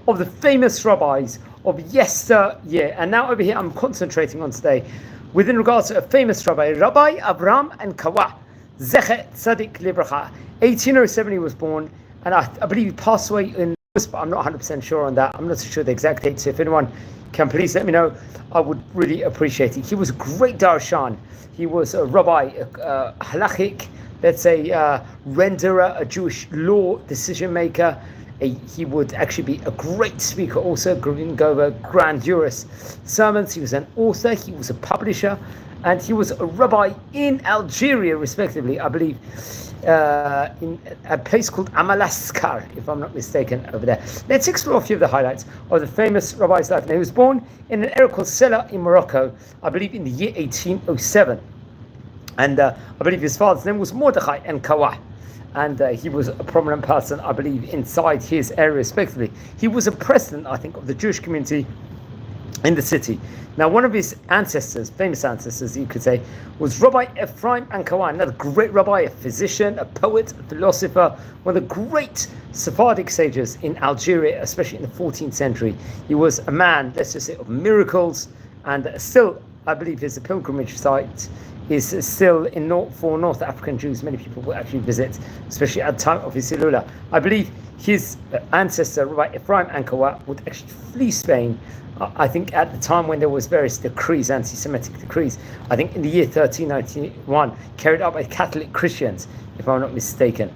of the famous rabbis of yesteryear. And now over here I'm concentrating on today within regards to a famous rabbi, Rabbi Avraham Ankawa, Zecher Tzadik Libracha. 1807 he was born, and I believe he passed away in, but I'm not 100% sure on that. I'm not so sure the exact date, so if anyone can please let me know, I would really appreciate it. He was a great Darshan. He was a rabbi, a halachic, let's say, renderer, a Jewish law decision maker. He would actually be a great speaker also, going over grandiose sermons. He was an author, he was a publisher, and he was a rabbi in Algeria, respectively, I believe, in a place called Alma'skar, if I'm not mistaken, over there. Let's explore a few of the highlights of the famous rabbi's life. Now, he was born in an area called Sela in Morocco, I believe in the year 1807. And I believe his father's name was Mordechai Ankawa. And he was a prominent person, I believe, inside his area, respectively. He was a president, I think, of the Jewish community in the city. Now, one of his ancestors, famous ancestors, you could say, was Rabbi Avraham Ankawa, another great rabbi, a physician, a poet, a philosopher, one of the great Sephardic sages in Algeria, especially in the 14th century. He was a man, let's just say, of miracles, and still, I believe, is a pilgrimage site is still for North African Jews. Many people will actually visit, especially at the time of his Hilula. I believe his ancestor, Rabbi Avraham Ankawa, would actually flee Spain, I think at the time when there was various decrees, anti-Semitic decrees, I think in the year 1391, carried out by Catholic Christians, if I'm not mistaken.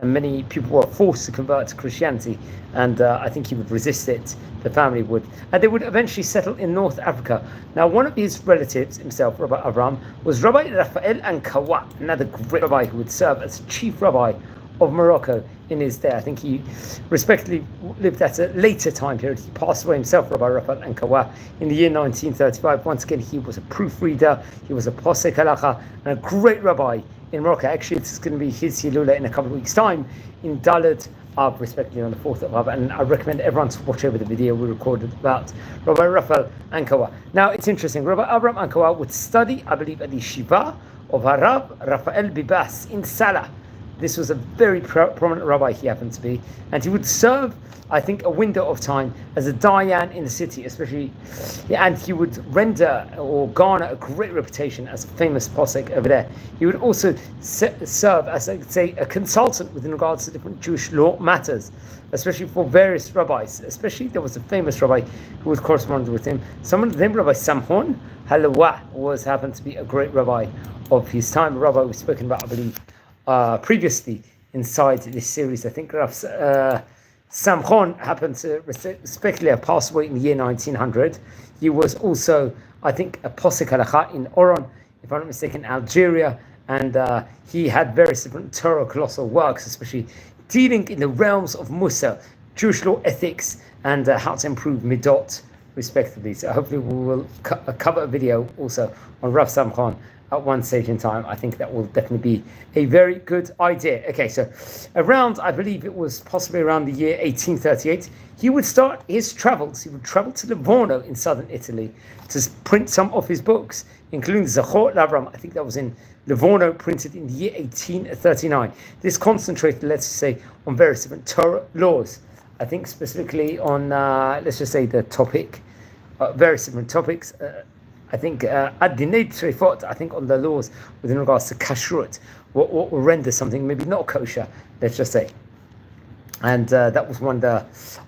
Many people were forced to convert to Christianity, and I think he would resist it, the family would. And they would eventually settle in North Africa. Now, one of his relatives himself, Rabbi Avraham, was Rabbi Raphael Ankawa, another great rabbi who would serve as chief rabbi of Morocco in his day. I think he respectively lived at a later time period. He passed away himself, Rabbi Raphael Ankawa, in the year 1935. Once again, he was a proofreader, he was a posek halacha, and a great rabbi in Morocco. Actually, it's going to be his Hilula in a couple of weeks' time in Dalet Av, respectively, on the 4th of Av, and I recommend everyone to watch over the video we recorded about Rabbi Raphael Ankawa. Now, it's interesting. Rabbi Avraham Ankawa would study, I believe, at the Shiva of Harav Raphael Bibas in Salah. This was a very prominent rabbi he happened to be, and he would serve, I think, a window of time as a dayan in the city, especially, and he would render or garner a great reputation as a famous posek over there. He would also serve as, I say, a consultant with regards to different Jewish law matters, especially for various rabbis. Especially, there was a famous rabbi who was corresponding with him. Someone named Rabbi Samhon Halawa happened to be a great rabbi of his time, a rabbi we've spoken about, I believe, previously inside this series. I think Rav Samchon happened to respectively have passed away in the year 1900. He was also, I think, a posek halacha in Oran, if I'm not mistaken, Algeria, and he had various different Torah colossal works, especially dealing in the realms of Musa, Jewish law, ethics, and how to improve midot, respectively. So hopefully we will cover a video also on Rav Samchon at one stage in time. I think that will definitely be a very good idea. Okay, so around, I believe it was possibly around the year 1838, he would start his travels. He would travel to Livorno in southern Italy to print some of his books, including Zachor Lavram. I think that was in Livorno, printed in the year 1839. This concentrated, let's say, on various different Torah laws. I think specifically on, let's just say, the topic, various different topics. I think ad-dinei trefot, I think on the laws with regards to kashrut, what will render something maybe not kosher, let's just say. And that was one of the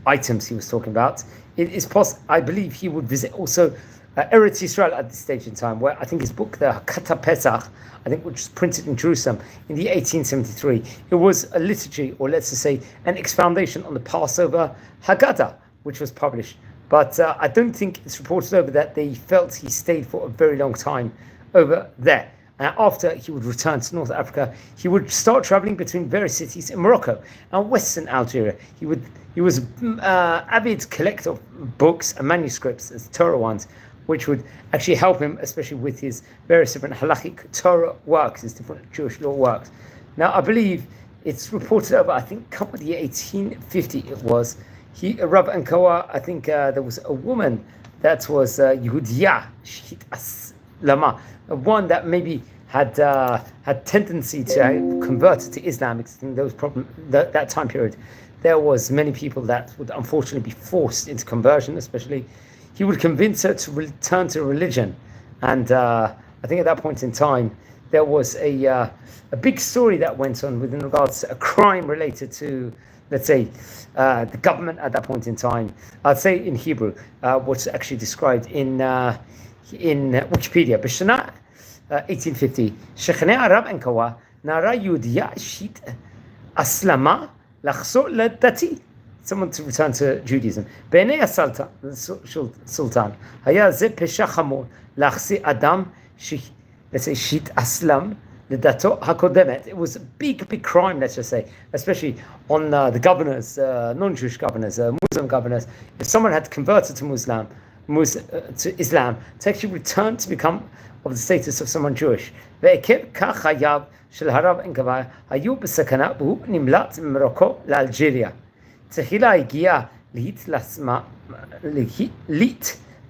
items he was talking about. It is possible, I believe he would visit also Eretz Yisrael at this stage in time, where I think his book, the Hakata Pesach, I think, which was printed in Jerusalem in the 1873. It was a liturgy, or let's just say an expoundation on the Passover Haggadah, which was published. But I don't think it's reported over that they felt he stayed for a very long time over there. After he would return to North Africa, he would start traveling between various cities in Morocco and Western Algeria. He was an avid collector of books and manuscripts, as Torah ones, which would actually help him, especially with his various different halachic Torah works, his different Jewish law works. Now, I believe it's reported over, I think, come the year 1850 it was. Rabbi Ankawa, I think there was a woman that was Yehudiya, Lama, one that maybe had tendency to convert to Islam, those that time period. there was many people that would unfortunately be forced into conversion, especially. He would convince her to return to religion. And I think at that point in time, there was a big story that went on within regards to a crime related to, let's say, the government at that point in time. I'd say in Hebrew, what's actually described in Wikipedia. B'shana 1850, Shechnei Rab Ankawa, Nara Yudiya Shit Aslama Lachso Ledati. Someone to return to Judaism. B'nei Sultan, Haya ze pesha chamor, lachsi Adam, let's say, Shit Aslam, Ledato HaKodemet. It was a big crime, let's just say, especially on the governors, non-Jewish governors, Muslim governors. If someone had converted to Islam, to actually return to become of the status of someone Jewish. ועקב כך חייו של הרב אנקאווא היו בסכנה והוא נמלט ממרוקו לאלג'יריה. תחילה הגיע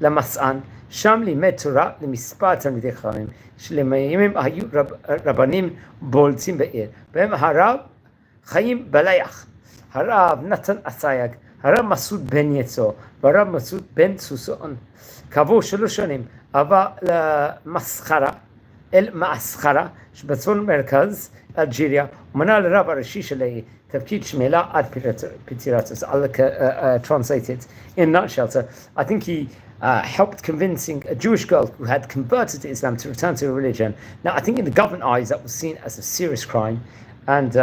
למסען, שם לימד תורה למספר תלמידי חכמים, שלימים היו רבנים בולטים בעיר, בהם הרב חיים בלייח, הרב נתן אסייג, הרב מסעוד בן יצו, והרב מסעוד בן סוסון. כעבור 3 שנים עבר אלמעסכר שבצפון מרכז אלג'יריה, ומונה לרב הראשי של תפקיד שמלה עד פטירתו. So I'll translate it in a nutshell. So I think he helped convincing a Jewish girl who had converted to Islam to return to religion. Now, I think in the government eyes that was seen as a serious crime, and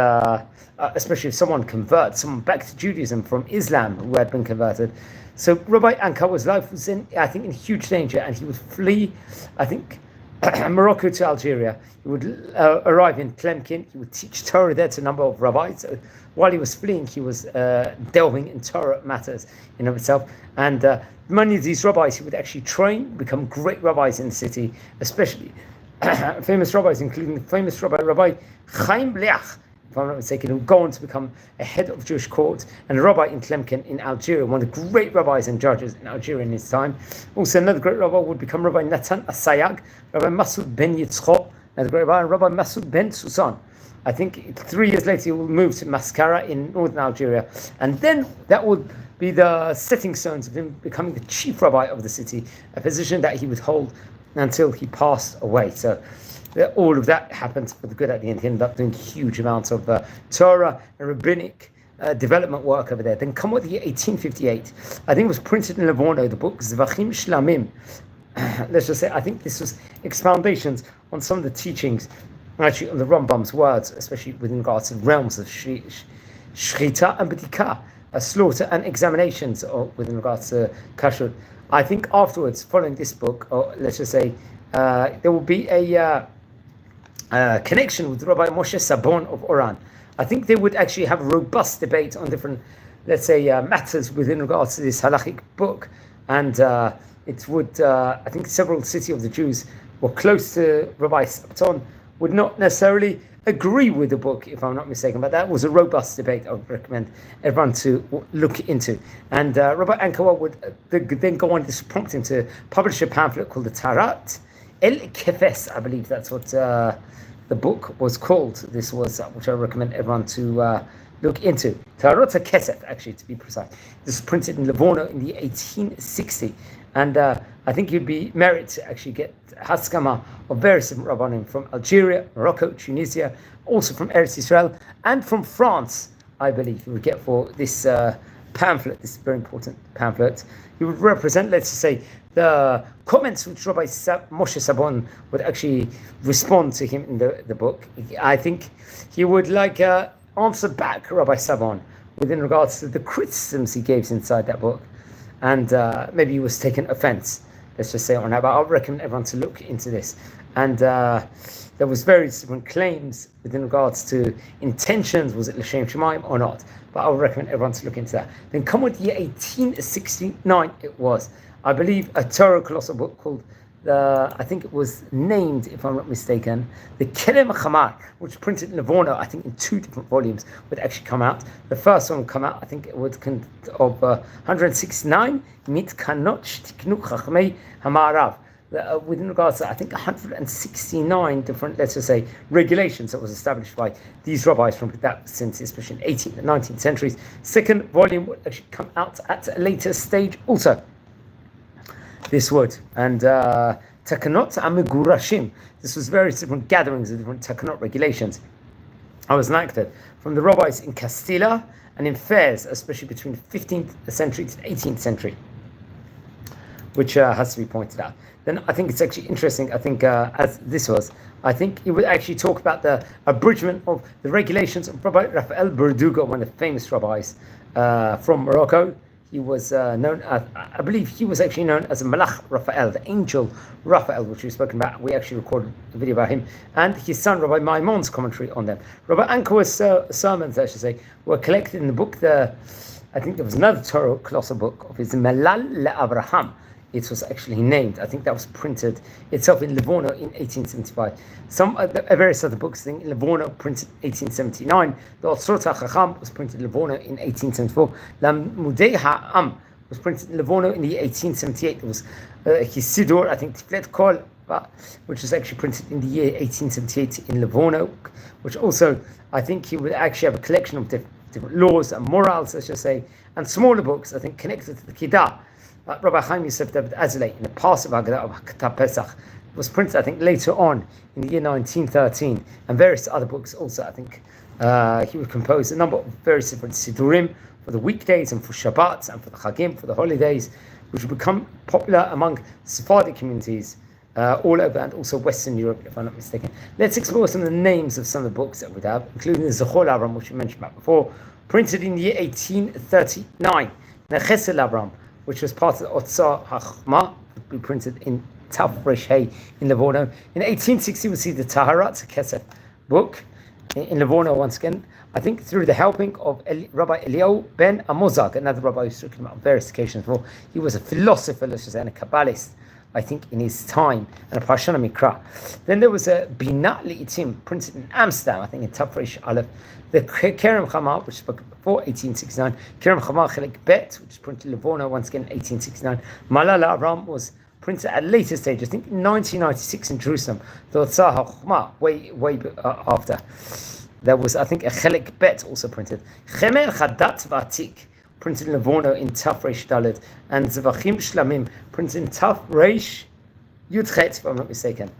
especially if someone converts someone back to Judaism from Islam who had been converted. So Rabbi Ankawa's life was in huge danger, and he would flee, I think, Morocco to Algeria. He would arrive in Tlemcen. He would teach Torah there to a number of rabbis. So while he was fleeing, he was delving in Torah matters in of itself. And many of these rabbis he would actually train, become great rabbis in the city, especially famous rabbis, including the famous Rabbi Chaim Bleach, if I'm not mistaken, who would go on to become a head of Jewish court and a rabbi in Tlemcen in Algeria, one of the great rabbis and judges in Algeria in his time. Also, another great rabbi would become Rabbi Natan Asayag, Rabbi Masud ben Yitzchok, another great rabbi, and Rabbi Masud ben Susan. I think 3 years later he will move to Mascara in northern Algeria, and then that would be the setting stones of him becoming the chief rabbi of the city, a position that he would hold until he passed away. So all of that happened for the good at the end. He ended up doing huge amounts of Torah and rabbinic development work over there. Then come with the year 1858. I think it was printed in Livorno, the book Zvachim Shlamim. Let's just say, I think this was expoundations on some of the teachings, actually on the Rambam's words, especially within regards to realms of Shrita and B'dika, slaughter and examinations, or within regards to Kashrut. I think afterwards, following this book, or let's just say, there will be a connection with Rabbi Moshe Sabon of Oran. I think they would actually have a robust debate on different, let's say, matters within regards to this halachic book. And it would, I think several City of the Jews were close to Rabbi Sabon, would not necessarily agree with the book, if I'm not mistaken, but that was a robust debate I would recommend everyone to look into. And Rabbi Ankawa would then go on, this prompt him to publish a pamphlet called the Tarat El Kefes, I believe that's what the book was called. This was, which I recommend everyone to look into. Tarot Kesef, actually, to be precise. This was printed in Livorno in the 1860. And I think you'd be merit to actually get Haskama of various different Rabbanim from Algeria, Morocco, Tunisia, also from Eretz Israel, and from France, I believe you would get for this pamphlet, this very important pamphlet. He would represent, let's say, the comments which Rabbi Moshe Sabon would actually respond to him in the book. I think he would answer back Rabbi Sabon within regards to the criticisms he gave inside that book. And maybe he was taken offense, let's just say on that. But I would recommend everyone to look into this. And there was various different claims within regards to intentions. Was it L'Shem Shemaim or not? But I would recommend everyone to look into that. Then come with the year 1869, it was, I believe, a Torah colossal book called, I think it was named, if I'm not mistaken, the Kerem Chamar, which was printed in Livorno, I think in 2 different volumes, would actually come out. The first one would come out, I think it would of 169, Mit Kanot Tiknu Chachmei Hamarav. within regards to, I think, 169 different, let's just say, regulations that was established by these rabbis from that since, especially in 18th and 19th centuries. Second volume would actually come out at a later stage also. This would. And Takanot Amigurashim. This was various different gatherings of different Takanot regulations. I was enacted from the rabbis in Castilla and in Fez, especially between the 15th century to the 18th century, which has to be pointed out. Then I think it's actually interesting, I think, as this was, I think it would actually talk about the abridgment of the regulations of Rabbi Raphael Berdugo, one of the famous rabbis from Morocco. He was known as, I believe he was actually known as Malach Raphael, the angel Raphael, which we've spoken about. We actually recorded a video about him, and his son, Rabbi Maimon's commentary on them. Rabbi Ankawa's sermons, I should say, were collected in the book, I think there was another Torah colossal book of his Melal Avraham. It was actually named. I think that was printed itself in Livorno in 1875. Some various other books, I think in Livorno printed 1879. The Otzrot HaChacham was printed in Livorno in 1874. Lamudei Ha'am was printed in Livorno in the 1878. There was his Siddur, I think Tiflet Kol, which was actually printed in the year 1878 in Livorno, which also, I think he would actually have a collection of different laws and morals, I should say, and smaller books, I think, connected to the Kiddah. Rabbi Chaim Yosef David Azalei in the Passover Haggadah of Hakadah Pesach was printed, I think, later on in the year 1913, and various other books also. I think he would compose a number of various different Siddurim for the weekdays and for Shabbat and for the Chagim, for the holidays, which would become popular among Sephardic communities all over, and also Western Europe, if I'm not mistaken. Let's explore some of the names of some of the books that we'd have, including the Zechor Avraham, which we mentioned about before, printed in the year 1839. The Chesed Avraham, which was part of the Otzar HaChma, would be printed in Tav Resh Hey in Livorno. In 1860, we see the Taharat Kesef book in Livorno once again. I think through the helping of Rabbi Eliyahu ben Amozag, another rabbi who's spoken about on various occasions before. He was a philosopher, let's just say, and a Kabbalist, I think, in his time, and a Parshana Mikra. Then there was a Binat Li'itim printed in Amsterdam, I think in Tav Resh Aleph. The Kerem Chama, which spoke before 1869, Kerem Chama Chelik Bet, which is printed in Livorno once again in 1869. Malala Avraham was printed at a later stage, I think in 1996 in Jerusalem. The Otzar HaChma, way after. There was, I think, a Chelik Bet also printed. Chemer Chadat V'Atik, printed in Livorno in Tav Resh Daled, and Zvachim Shlamim, printed in Tav Resh Yudchet, if I'm not mistaken.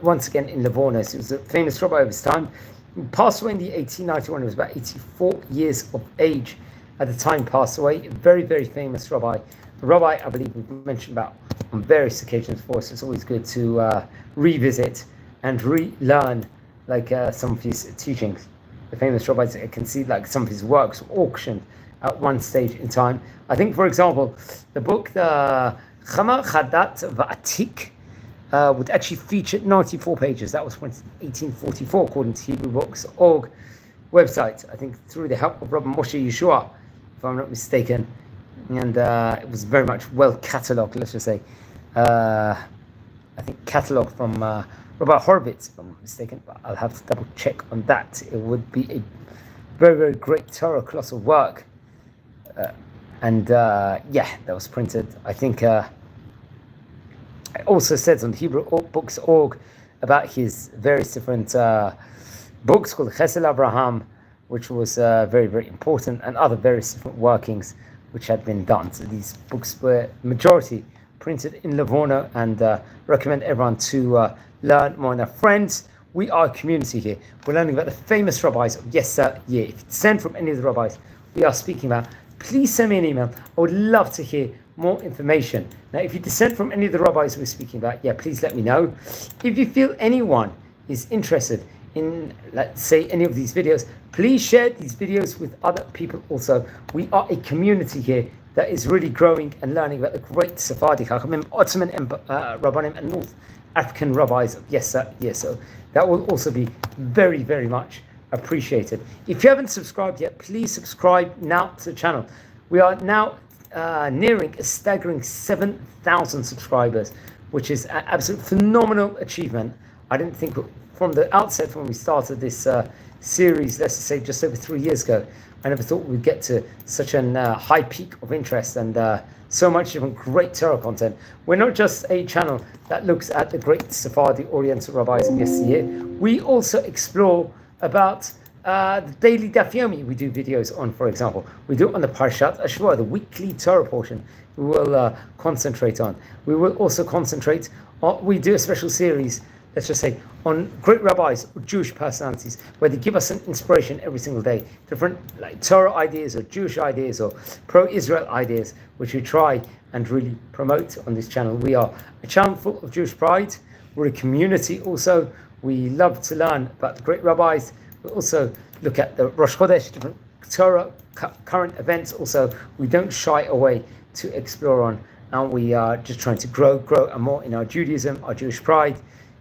Once again in Livorno. So he was a famous rabbi of his time. He passed away in the 1891. He was about 84 years of age at the time. Passed away. A very, very famous rabbi. A rabbi, I believe, we've mentioned about on various occasions before. So it's always good to revisit and relearn some of his teachings. The famous rabbis, I can see some of his works auctioned at one stage in time. I think, for example, the book, the Chamar Chadat Va'atik, would actually feature 94 pages. That was printed in 1844, according to HebrewBooks.org website. I think through the help of Rabbi Moshe Yeshua, if I'm not mistaken, and it was very much well catalogued. Let's just say, I think catalogued from Rabbi Horvitz, if I'm not mistaken. But I'll have to double check on that. It would be a very, very great Torah colossal work, that was printed. I think. It also says on HebrewBooks.org about his various different books called Chesed Avraham, which was very, very important, and other various different workings which had been done. So these books were majority printed in Livorno, and recommend everyone to learn more. Now, friends, we are a community here. We're learning about the famous rabbis of yesteryear. If you descend from any of the rabbis we are speaking about, please send me an email. I would love to hear more information. Now, if you dissent from any of the rabbis we're speaking about, please let me know. If you feel anyone is interested in, let's say, any of these videos, please share these videos with other people also. We are a community here that is really growing and learning about the great Sephardic, Chachamim, Ottoman Rabbanim, and North African rabbis of yesteryear. So that will also be very, very much appreciated. If you haven't subscribed yet, please subscribe now to the channel. We are now nearing a staggering 7,000 subscribers, which is an absolute phenomenal achievement. I didn't think from the outset when we started this series, let's just say just over 3 years ago, I never thought we'd get to such a high peak of interest and so much different great Torah content. We're not just a channel that looks at the great Sephardi Oriental rabbis of yesteryear. We also explore about the daily Daf Yomi we do videos on, for example. We do it on the Parshat Ashvua, the weekly Torah portion we will concentrate on. We will also concentrate on, we do a special series, let's just say, on great rabbis or Jewish personalities, where they give us an inspiration every single day, different like Torah ideas or Jewish ideas or pro-Israel ideas, which we try and really promote on this channel. We are a channel full of Jewish pride. We're a community also. We love to learn about the great rabbis. We also look at the Rosh Chodesh, different Torah current events also. We don't shy away to explore on, and we are just trying to grow and more in our Judaism, our Jewish pride,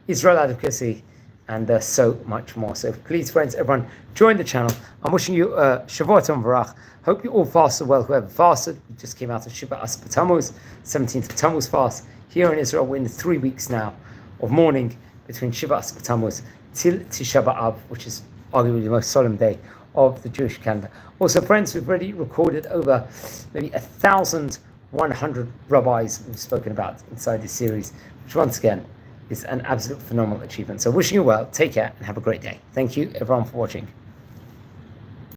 Israel advocacy, and so much more. So please, friends, everyone, join the channel. I'm wishing you a Shavua Tov V'Rach. Hope you all fasted well, whoever fasted. We just came out of Shiba'as B'Tammuz, 17th of Tammuz fast. Here in Israel, we're in 3 weeks now of mourning between Shiba'as B'Tammuz till Tisha B'Av, which is arguably the most solemn day of the Jewish calendar. Also, friends, we've already recorded over maybe 1,100 rabbis we've spoken about inside this series, which once again is an absolute phenomenal achievement. So wishing you well, take care, and have a great day. Thank you, everyone, for watching.